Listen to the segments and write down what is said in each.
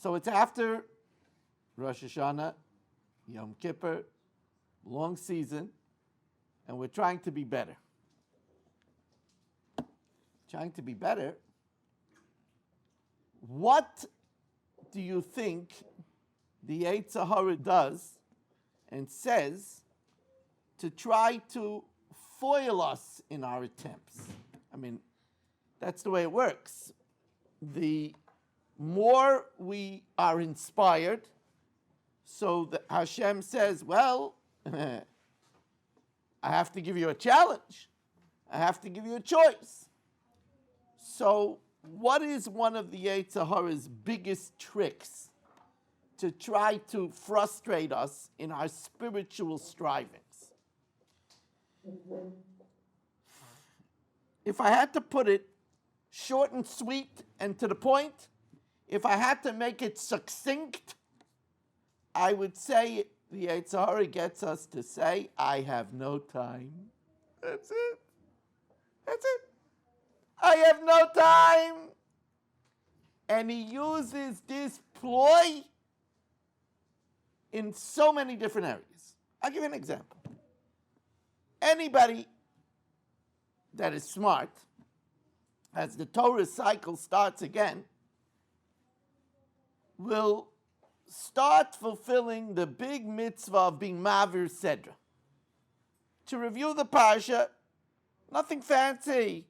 So it's after Rosh Hashanah, Yom Kippur, long season, and we're trying to be better. Trying to be better. What do you think the Yetzer Hara does and says to try to foil us in our attempts? I mean, that's the way it works. The more we are inspired, so that Hashem says, well, I have to give you a challenge. I have to give you a choice. So what is one of the Yetzer Hara's biggest tricks to try to frustrate us in our spiritual strivings? If I had to put it short and sweet and to the point, if I had to make it succinct, I would say the Yetzer Hara gets us to say, I have no time. That's it. That's it. I have no time. And he uses this ploy in so many different areas. I'll give you an example. Anybody that is smart, as the Torah cycle starts again, will start fulfilling the big mitzvah of being Mavir Sedra. To review the Parsha, nothing fancy.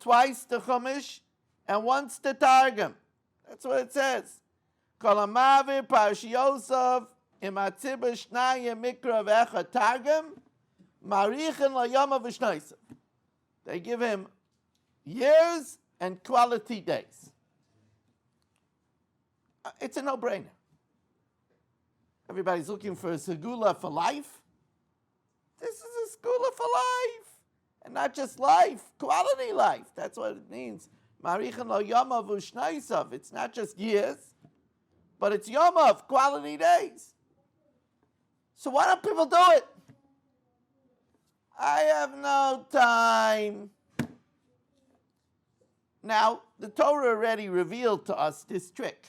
Twice the Chumash and once the Targum. That's what it says. Kol HaMavir Parshi Yosef im Atzibah Shnaya Mikra V'echa Targum Marichen LaYama V'Shnoisav. They give him years and quality days. It's a no-brainer. Everybody's looking for a segula for life. This is a segula for life. And not just life, quality life. That's what it means. Marichen lo yamav u'shnaisav. It's not just years, but it's yamav, quality days. So why don't people do it? I have no time. Now, the Torah already revealed to us this trick.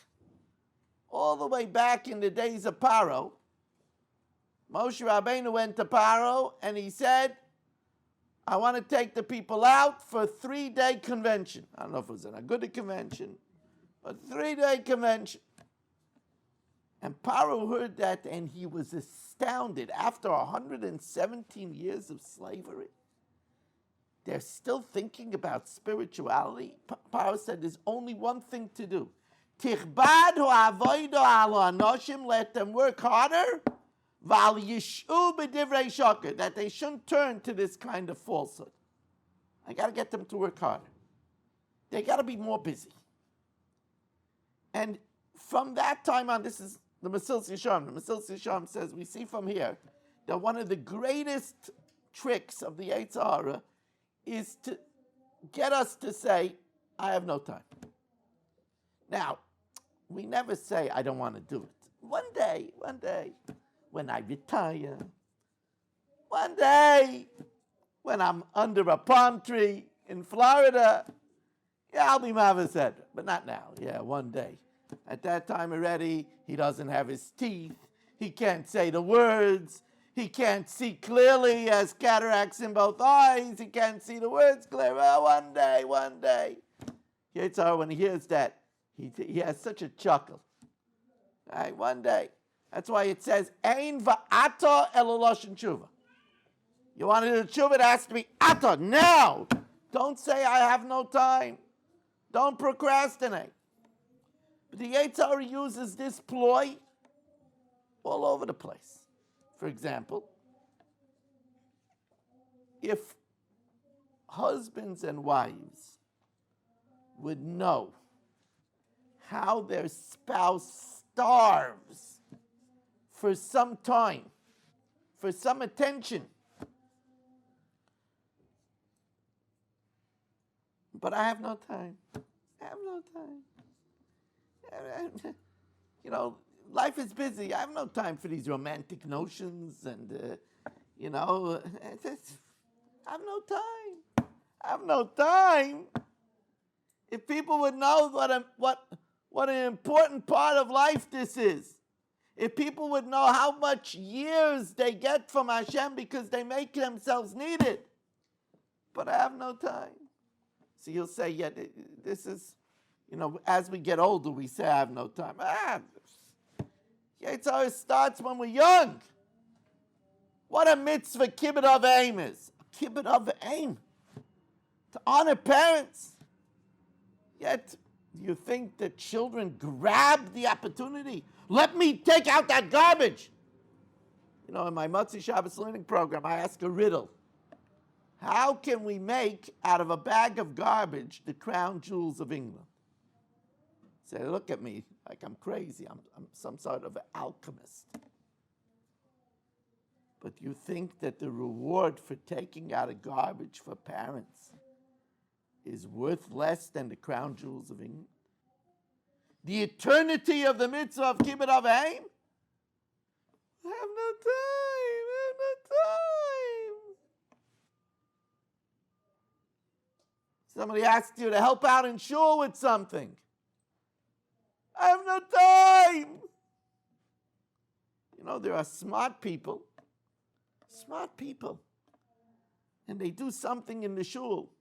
All the way back in the days of Paro, Moshe Rabbeinu went to Paro and he said, I want to take the people out for a 3-day convention. I don't know if it was a good convention, but 3-day convention. And Paro heard that and he was astounded. After 117 years of slavery, they're still thinking about spirituality. Paro said there's only one thing to do. Tichbad ha'avodo ala anoshim, let them work harder. Val yishu b'divrei shaker, that they shouldn't turn to this kind of falsehood. I got to get them to work harder. They got to be more busy. And from that time on, this is the Mesilas Yesharim. The Mesilas Yesharim says, we see from here that one of the greatest tricks of the Yetzer Hara is to get us to say, I have no time. Now, we never say, I don't want to do it. One day, when I retire, one day, when I'm under a palm tree in Florida, yeah, I'll be Mavir Sedra, but not now. Yeah, one day. At that time already, he doesn't have his teeth. He can't say the words. He can't see clearly. He has cataracts in both eyes. He can't see the words clearly. Well, one day. Yetzer Hara, when he hears that, he has such a chuckle. Right, one day. That's why it says, Ein va'ata eloloshin tshuva. You want to do tshuva, it has to be ata, now. Don't say, I have no time. Don't procrastinate. But the Yetzer Hara uses this ploy all over the place. For example, if husbands and wives would know how their spouse starves for some time, for some attention, but I have no time. You know, life is busy. I have no time for these romantic notions and, I have no time. If people would know What an important part of life this is. If people would know how much years they get from Hashem because they make themselves needed. But I have no time. So you'll say, yeah, this is, as we get older, we say, I have no time. Yetzer Hara starts when we're young. What a mitzvah kibbut of aim is. Kibbut of aim. To honor parents. Yet, you think that children grab the opportunity? Let me take out that garbage. In my Motzei Shabbos learning program, I ask a riddle. How can we make out of a bag of garbage the crown jewels of England? Say, look at me like I'm crazy. I'm some sort of alchemist. But you think that the reward for taking out a garbage for parents is worth less than the crown jewels of England? The eternity of the mitzvah of kibbut av v'aim? I have no time. Somebody asks you to help out in shul with something. I have no time. There are smart people, and they do something in the shul.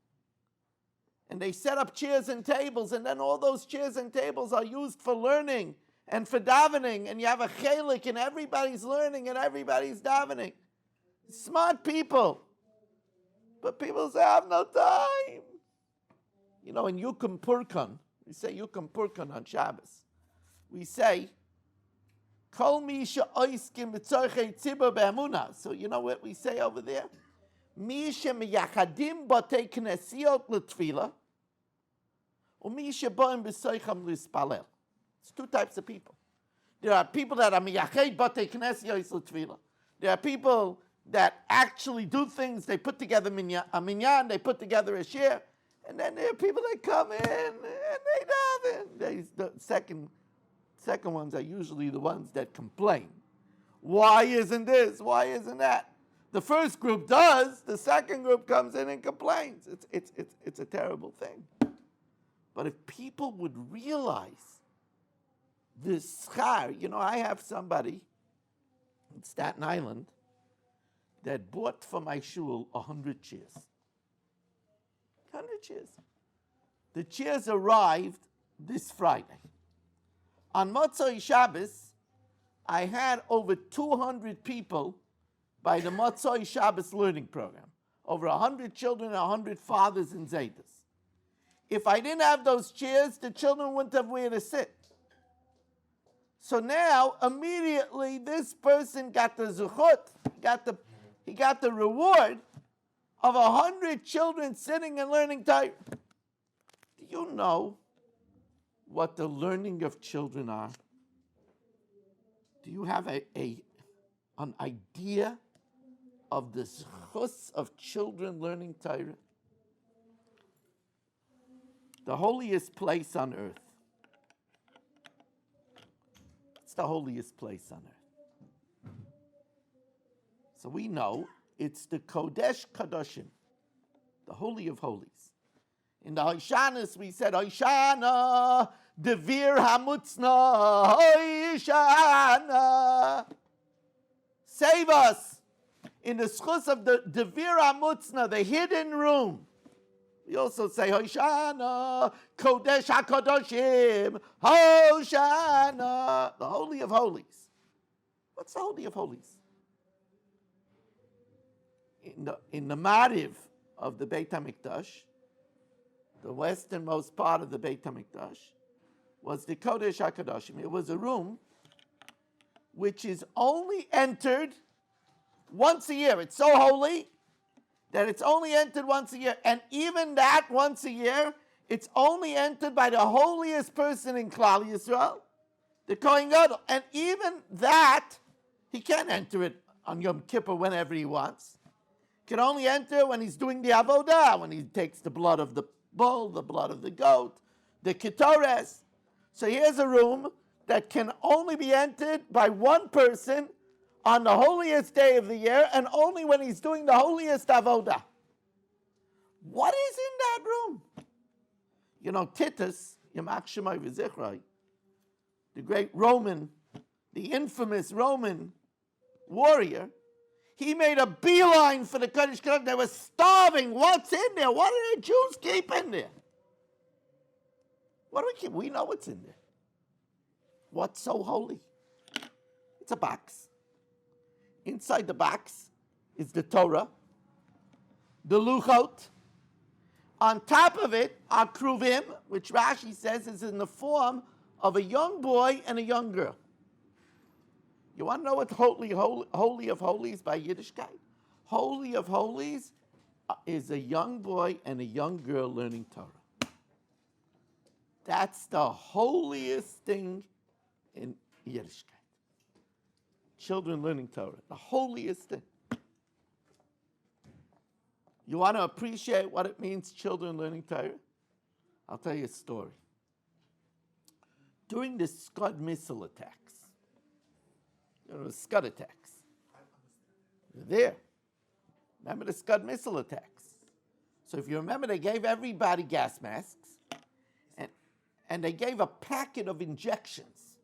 And they set up chairs and tables, and then all those chairs and tables are used for learning and for davening, and you have a chelik, and everybody's learning and everybody's davening. Smart people. But people say, I have no time. In Yukum Purkan, we say Yukum Purkan on Shabbos. We say, Kol mi she'oiskim b'tzorchei tzibur be'emunah. So you know what we say over there? Mi she'meyachadim b'tei knesiot l'tfila, u'mi she'boim b'soicham l'spalel. It's two types of people. There are people that are meyached b'tei knesiot l'tfila. There are people that actually do things. They put together a minyan, they put together a shir, and then there are people that come in and they daven. The second ones are usually the ones that complain. Why isn't this? Why isn't that? The first group does. The second group comes in and complains. It's a terrible thing. But if people would realize this schar, I have somebody in Staten Island that bought for my shul 100 chairs. 100 chairs. The chairs arrived this Friday. On Motzei Shabbos, I had over 200 people by the Motzei Shabbos learning program. Over 100 children and 100 fathers and zaydas. If I didn't have those chairs, the children wouldn't have where to sit. So now, immediately, this person got the zuchut, he got the reward of 100 children sitting and learning Torah. Do you know what the learning of children are? Do you have an idea of the zchus of children learning Torah? The holiest place on earth. It's the holiest place on earth. So we know it's the Kodesh Kadoshim, the Holy of Holies. In the Hoishanas, we said, Hoishana, Devir Hamutzna, Hoishana. Save us. In the schus of the Devir Hamutzna, the hidden room. We also say, Hoishana, Kodesh HaKadoshim, Hoshana, the Holy of Holies. What's the Holy of Holies? In the Mariv of the Beit HaMikdash, the westernmost part of the Beit HaMikdash, was the Kodesh HaKadoshim. It was a room which is only entered once a year. It's so holy that it's only entered once a year. And even that once a year, it's only entered by the holiest person in Klal Yisrael, the Kohen Gadol. And even that, he can't enter it on Yom Kippur whenever he wants. He can only enter when he's doing the avodah, when he takes the blood of the bull, the blood of the goat, the ketores. So here's a room that can only be entered by one person on the holiest day of the year, and only when he's doing the holiest avodah. What is in that room? Titus, Yamach Shemai V'Zichrai, the great Roman, the infamous Roman warrior, he made a beeline for the Kodesh Kodashim. They were starving. What's in there? What do the Jews keep in there? What do we keep? We know what's in there. What's so holy? It's a box. Inside the box is the Torah, the Luchot. On top of it are Kruvim, which Rashi says is in the form of a young boy and a young girl. You want to know what Holy of Holies by Yiddishkeit? Holy of Holies is a young boy and a young girl learning Torah. That's the holiest thing in Yiddishkeit. Children learning Torah, the holiest thing. You want to appreciate what it means, children learning Torah? I'll tell you a story. During the Scud missile attacks, the Scud attacks, they're there. Remember the Scud missile attacks? So if you remember, they gave everybody gas masks, and they gave a packet of injections,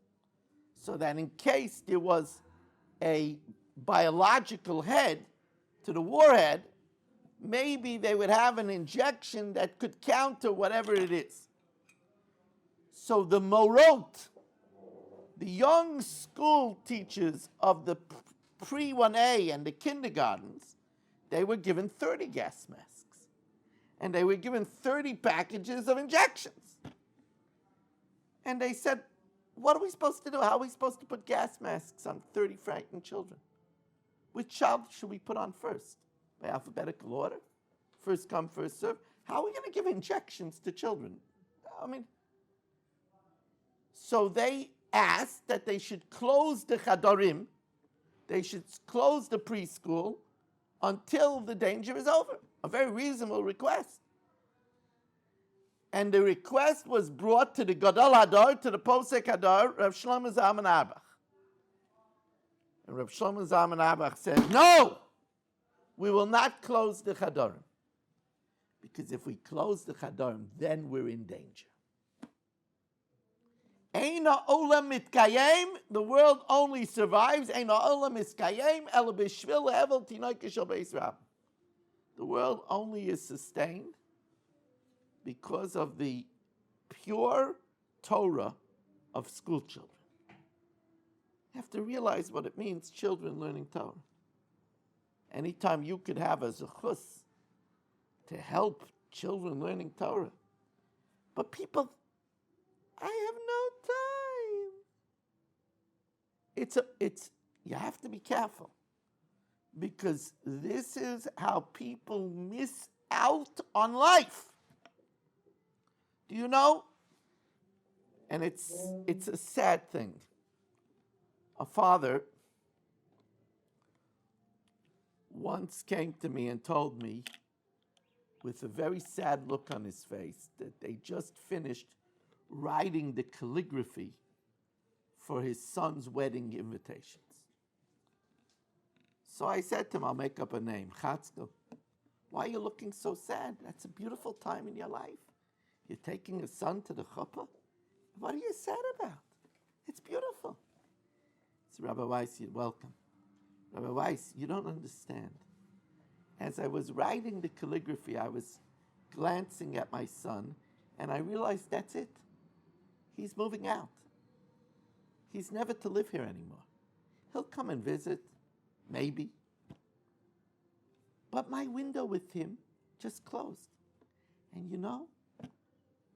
so that in case there was a biological head to the warhead, maybe they would have an injection that could counter whatever it is. So the morot, the young school teachers of the pre-1A and the kindergartens, they were given 30 gas masks. And they were given 30 packages of injections. And they said, what are we supposed to do? How are we supposed to put gas masks on 30 frightened children? Which child should we put on first? By alphabetical order? First come, first serve? How are we going to give injections to children? So they asked that they should close the chadarim, they should close the preschool until the danger is over. A very reasonable request. And the request was brought to the Gadol Hador, to the Posek Hador, Rav Shlomo Zalman Auerbach. And Rav Shlomo Zalman Auerbach said, no, we will not close the Chadorim. Because if we close the Chadorim, then we're in danger. Eina olam mitkayem, the world only survives. Eina olam mitkayem, ela b'shvil hevel tinoy kishel beis rab. The world only is sustained because of the pure Torah of school children. You have to realize what it means, children learning Torah. Anytime you could have a zechus to help children learning Torah. But people, I have no time. You have to be careful, because this is how people miss out on life. Do you know? And it's a sad thing. A father once came to me and told me, with a very sad look on his face, that they just finished writing the calligraphy for his son's wedding invitations. So I said to him, I'll make up a name, Chatzkel. Why are you looking so sad? That's a beautiful time in your life. You're taking a son to the chuppah? What are you sad about? It's beautiful. It's Rabbi Weiss, you're welcome. Rabbi Weiss, you don't understand. As I was writing the calligraphy, I was glancing at my son, and I realized that's it. He's moving out. He's never to live here anymore. He'll come and visit, maybe. But my window with him just closed. And you know,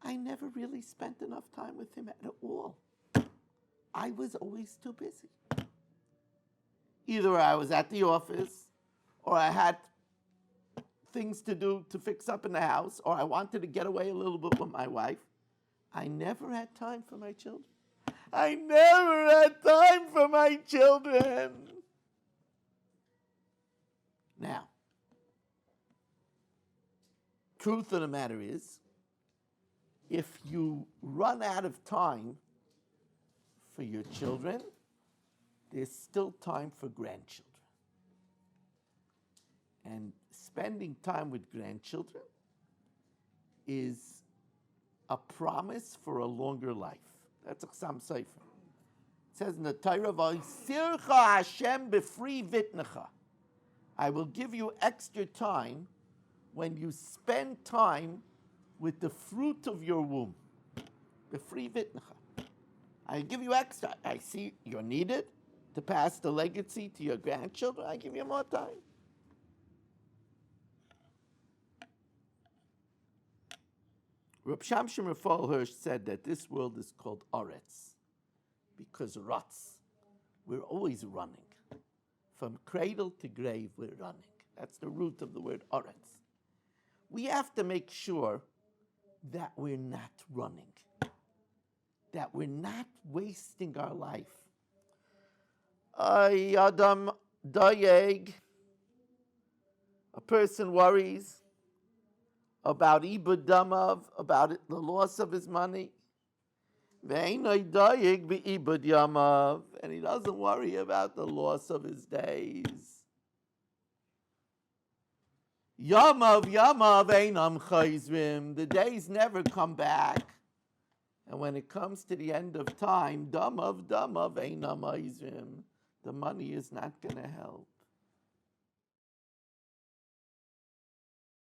I never really spent enough time with him at all. I was always too busy. Either I was at the office, or I had things to do to fix up in the house, or I wanted to get away a little bit with my wife. I never had time for my children. I never had time for my children. Now, truth of the matter is, if you run out of time for your children, there's still time for grandchildren. And spending time with grandchildren is a promise for a longer life. That's a Chassam Sofer. says in the Torah, "V'isircha Hashem b'fri vitnecha." I will give you extra time when you spend time with the fruit of your womb. B'fri vitnecha. I give you extra. I see you're needed to pass the legacy to your grandchildren. I give you more time. Reb Shamshon Raphael Hirsch said that this world is called Oretz because Ratz, we're always running. From cradle to grave, we're running. That's the root of the word Oretz. We have to make sure that we're not running, that we're not wasting our life. Adam Dayeg, a person worries about ibud damav, about the loss of his money. Ve'enoi dayeg be'ibud yamav, and he doesn't worry about the loss of his days. Yamav einam chayzrim, the days never come back. And when it comes to the end of time, damav einam chayzrim, the money is not going to help.